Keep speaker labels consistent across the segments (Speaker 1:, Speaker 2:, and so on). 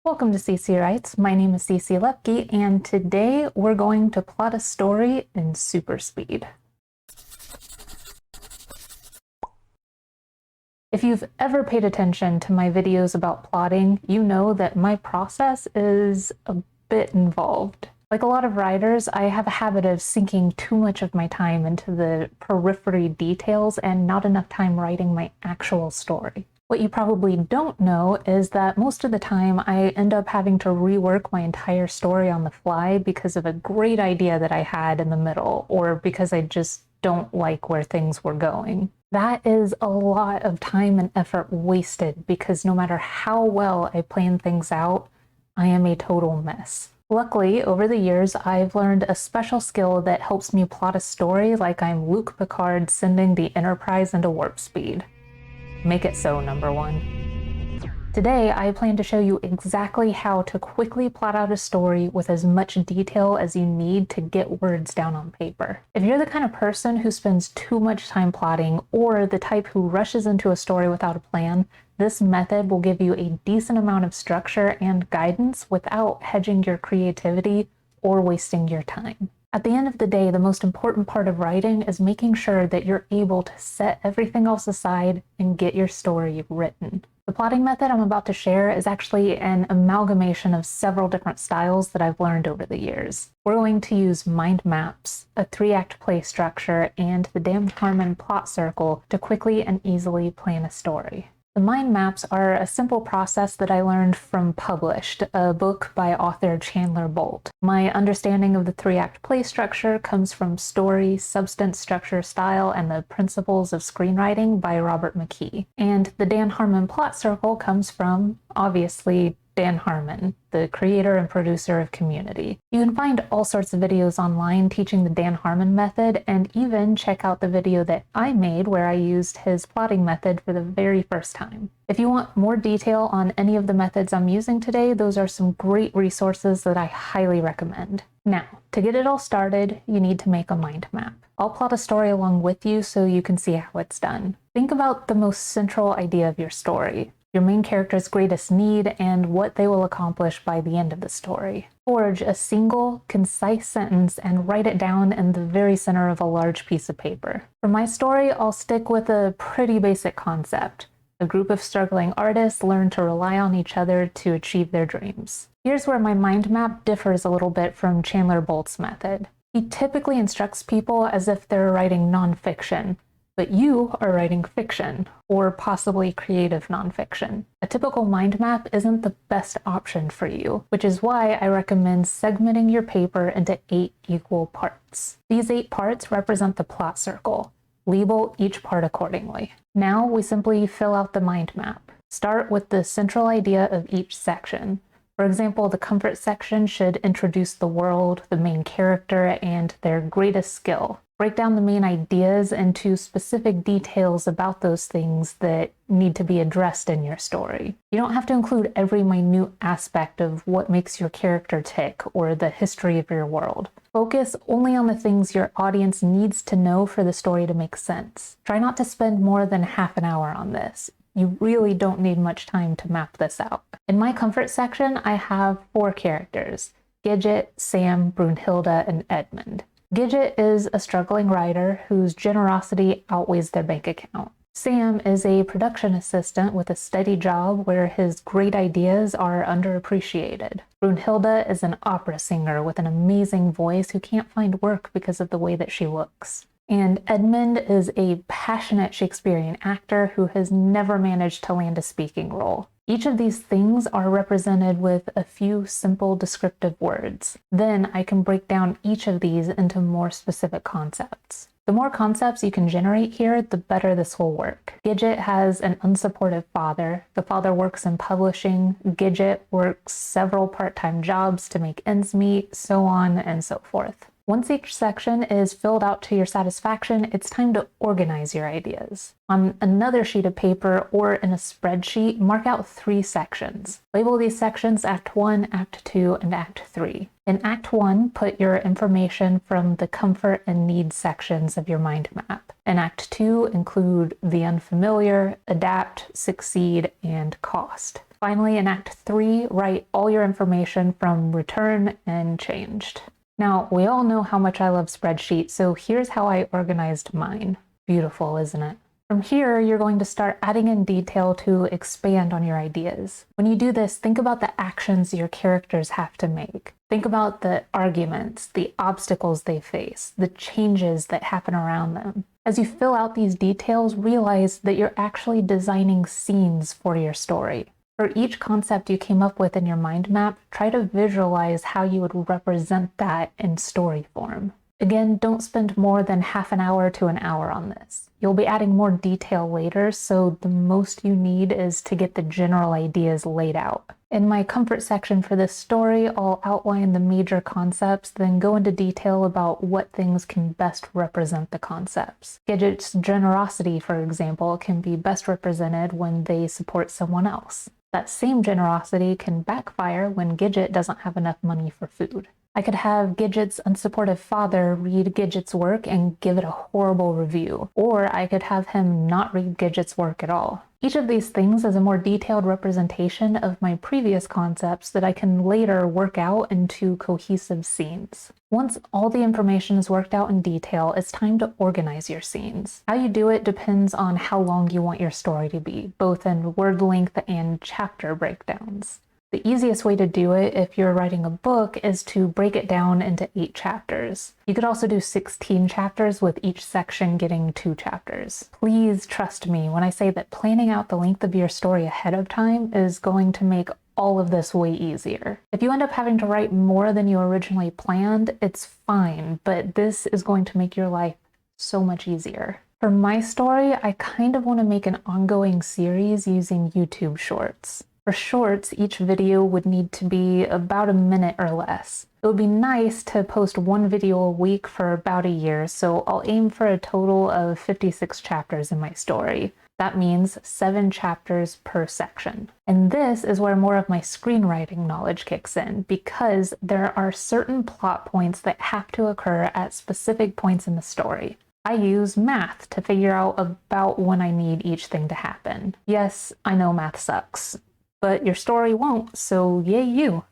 Speaker 1: Welcome to CC Writes. My name is CC Lepke, and today we're going to plot a story in super speed. If you've ever paid attention to my videos about plotting, you know that my process is a bit involved. Like a lot of writers, I have a habit of sinking too much of my time into the periphery details and not enough time writing my actual story. What you probably don't know is that most of the time I end up having to rework my entire story on the fly because of a great idea that I had in the middle, or because I just don't like where things were going. That is a lot of time and effort wasted because no matter how well I plan things out, I am a total mess. Luckily, over the years, I've learned a special skill that helps me plot a story like I'm Luke Picard sending the Enterprise into warp speed. Make it so, number one. Today, I plan to show you exactly how to quickly plot out a story with as much detail as you need to get words down on paper. If you're the kind of person who spends too much time plotting, or the type who rushes into a story without a plan, this method will give you a decent amount of structure and guidance without hedging your creativity or wasting your time. At the end of the day, the most important part of writing is making sure that you're able to set everything else aside and get your story written. The plotting method I'm about to share is actually an amalgamation of several different styles that I've learned over the years. We're going to use mind maps, a 3-act play structure, and the Dan Harmon plot circle to quickly and easily plan a story. The mind maps are a simple process that I learned from Published, a book by author Chandler Bolt. My understanding of the 3-act play structure comes from Story, Substance, Structure, Style, and the Principles of Screenwriting by Robert McKee. And the Dan Harmon plot circle comes from, obviously, Dan Harmon, the creator and producer of Community. You can find all sorts of videos online teaching the Dan Harmon method, and even check out the video that I made where I used his plotting method for the very first time. If you want more detail on any of the methods I'm using today, those are some great resources that I highly recommend. Now, to get it all started, you need to make a mind map. I'll plot a story along with you so you can see how it's done. Think about the most central idea of your story, your main character's greatest need, and what they will accomplish by the end of the story. Forge a single, concise sentence and write it down in the very center of a large piece of paper. For my story, I'll stick with a pretty basic concept. A group of struggling artists learn to rely on each other to achieve their dreams. Here's where my mind map differs a little bit from Chandler Bolt's method. He typically instructs people as if they're writing nonfiction, but you are writing fiction, or possibly creative nonfiction. A typical mind map isn't the best option for you, which is why I recommend segmenting your paper into 8 equal parts. These 8 parts represent the plot circle. Label each part accordingly. Now we simply fill out the mind map. Start with the central idea of each section. For example, the comfort section should introduce the world, the main character, and their greatest skill. Break down the main ideas into specific details about those things that need to be addressed in your story. You don't have to include every minute aspect of what makes your character tick or the history of your world. Focus only on the things your audience needs to know for the story to make sense. Try not to spend more than half an hour on this. You really don't need much time to map this out. In my comfort section, I have 4 characters: Gidget, Sam, Brunhilde, and Edmund. Gidget is a struggling writer whose generosity outweighs their bank account. Sam is a production assistant with a steady job where his great ideas are underappreciated. Brunhilde is an opera singer with an amazing voice who can't find work because of the way that she looks. And Edmund is a passionate Shakespearean actor who has never managed to land a speaking role. Each of these things are represented with a few simple descriptive words. Then I can break down each of these into more specific concepts. The more concepts you can generate here, the better this will work. Gidget has an unsupportive father. The father works in publishing. Gidget works several part-time jobs to make ends meet, so on and so forth. Once each section is filled out to your satisfaction, it's time to organize your ideas. On another sheet of paper or in a spreadsheet, mark out 3 sections. Label these sections Act 1, Act 2, and Act 3. In Act 1, put your information from the comfort and needs sections of your mind map. In Act 2, include the unfamiliar, adapt, succeed, and cost. Finally, in Act 3, write all your information from return and changed. Now, we all know how much I love spreadsheets, so here's how I organized mine. Beautiful, isn't it? From here, you're going to start adding in detail to expand on your ideas. When you do this, think about the actions your characters have to make. Think about the arguments, the obstacles they face, the changes that happen around them. As you fill out these details, realize that you're actually designing scenes for your story. For each concept you came up with in your mind map, try to visualize how you would represent that in story form. Again, don't spend more than half an hour to an hour on this. You'll be adding more detail later, so the most you need is to get the general ideas laid out. In my comfort section for this story, I'll outline the major concepts, then go into detail about what things can best represent the concepts. Gidget's generosity, for example, can be best represented when they support someone else. That same generosity can backfire when Gidget doesn't have enough money for food. I could have Gidget's unsupportive father read Gidget's work and give it a horrible review, or I could have him not read Gidget's work at all. Each of these things is a more detailed representation of my previous concepts that I can later work out into cohesive scenes. Once all the information is worked out in detail, it's time to organize your scenes. How you do it depends on how long you want your story to be, both in word length and chapter breakdowns. The easiest way to do it if you're writing a book is to break it down into 8 chapters. You could also do 16 chapters with each section getting 2 chapters. Please trust me when I say that planning out the length of your story ahead of time is going to make all of this way easier. If you end up having to write more than you originally planned, it's fine, but this is going to make your life so much easier. For my story, I kind of want to make an ongoing series using YouTube Shorts. For shorts, each video would need to be about a minute or less. It would be nice to post 1 video a week for about a year, so I'll aim for a total of 56 chapters in my story. That means 7 chapters per section. And this is where more of my screenwriting knowledge kicks in, because there are certain plot points that have to occur at specific points in the story. I use math to figure out about when I need each thing to happen. Yes, I know math sucks, but your story won't, so yay you.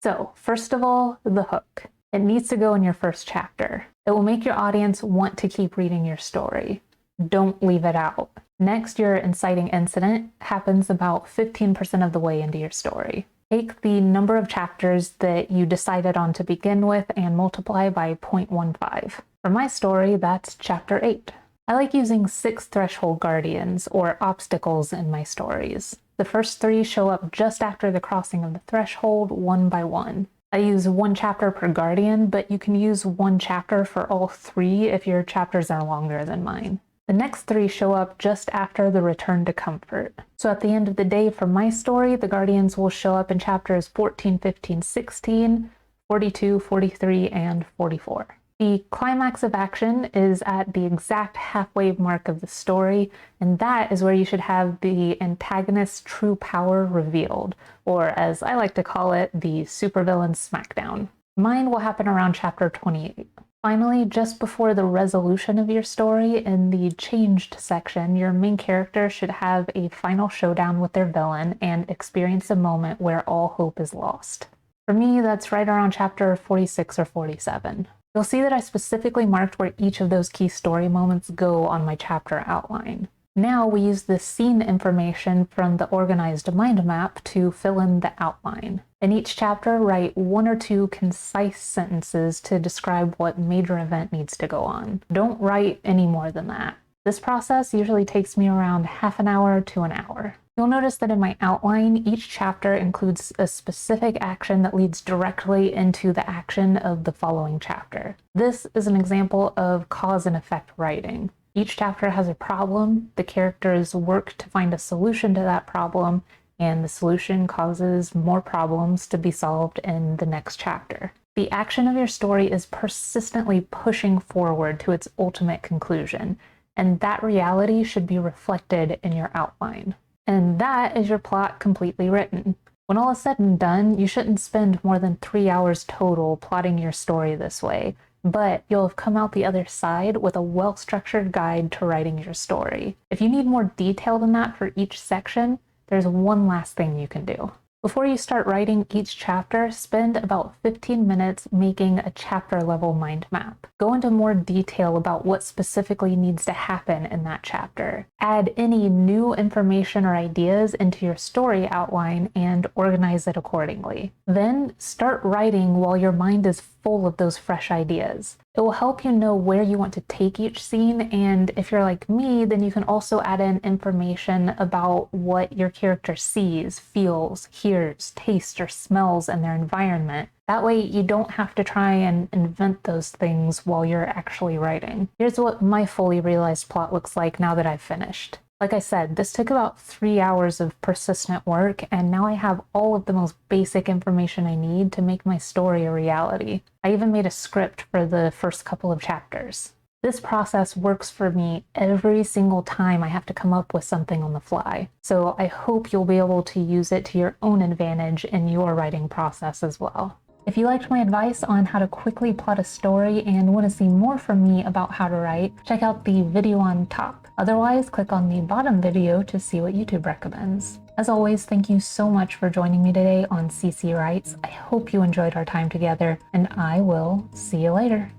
Speaker 1: So, first of all, the hook. It needs to go in your first chapter. It will make your audience want to keep reading your story. Don't leave it out. Next, your inciting incident happens about 15% of the way into your story. Take the number of chapters that you decided on to begin with and multiply by 0.15. For my story, that's chapter 8. I like using 6 threshold guardians, or obstacles, in my stories. The first 3 show up just after the crossing of the threshold, one by one. I use 1 chapter per guardian, but you can use 1 chapter for all 3 if your chapters are longer than mine. The next 3 show up just after the return to comfort. So at the end of the day, for my story, the guardians will show up in chapters 14, 15, 16, 42, 43, and 44. The climax of action is at the exact halfway mark of the story, and that is where you should have the antagonist's true power revealed, or as I like to call it, the supervillain smackdown. Mine will happen around chapter 28. Finally, just before the resolution of your story, in the changed section, your main character should have a final showdown with their villain and experience a moment where all hope is lost. For me, that's right around chapter 46 or 47. You'll see that I specifically marked where each of those key story moments go on my chapter outline. Now we use the scene information from the organized mind map to fill in the outline. In each chapter, write 1 or 2 concise sentences to describe what major event needs to go on. Don't write any more than that. This process usually takes me around half an hour to an hour. You'll notice that in my outline, each chapter includes a specific action that leads directly into the action of the following chapter. This is an example of cause and effect writing. Each chapter has a problem, the characters work to find a solution to that problem, and the solution causes more problems to be solved in the next chapter. The action of your story is persistently pushing forward to its ultimate conclusion, and that reality should be reflected in your outline. And that is your plot completely written. When all is said and done, you shouldn't spend more than 3 hours total plotting your story this way, but you'll have come out the other side with a well-structured guide to writing your story. If you need more detail than that for each section, there's one last thing you can do. Before you start writing each chapter, spend about 15 minutes making a chapter level mind map. Go into more detail about what specifically needs to happen in that chapter. Add any new information or ideas into your story outline and organize it accordingly. Then start writing while your mind is full of those fresh ideas. It will help you know where you want to take each scene, and if you're like me, then you can also add in information about what your character sees, feels, hears, tastes, or smells in their environment. That way you don't have to try and invent those things while you're actually writing. Here's what my fully realized plot looks like now that I've finished. Like I said, this took about 3 hours of persistent work, and now I have all of the most basic information I need to make my story a reality. I even made a script for the first couple of chapters. This process works for me every single time I have to come up with something on the fly, so I hope you'll be able to use it to your own advantage in your writing process as well. If you liked my advice on how to quickly plot a story and want to see more from me about how to write, check out the video on top. Otherwise, click on the bottom video to see what YouTube recommends. As always, thank you so much for joining me today on CC Writes. I hope you enjoyed our time together, and I will see you later.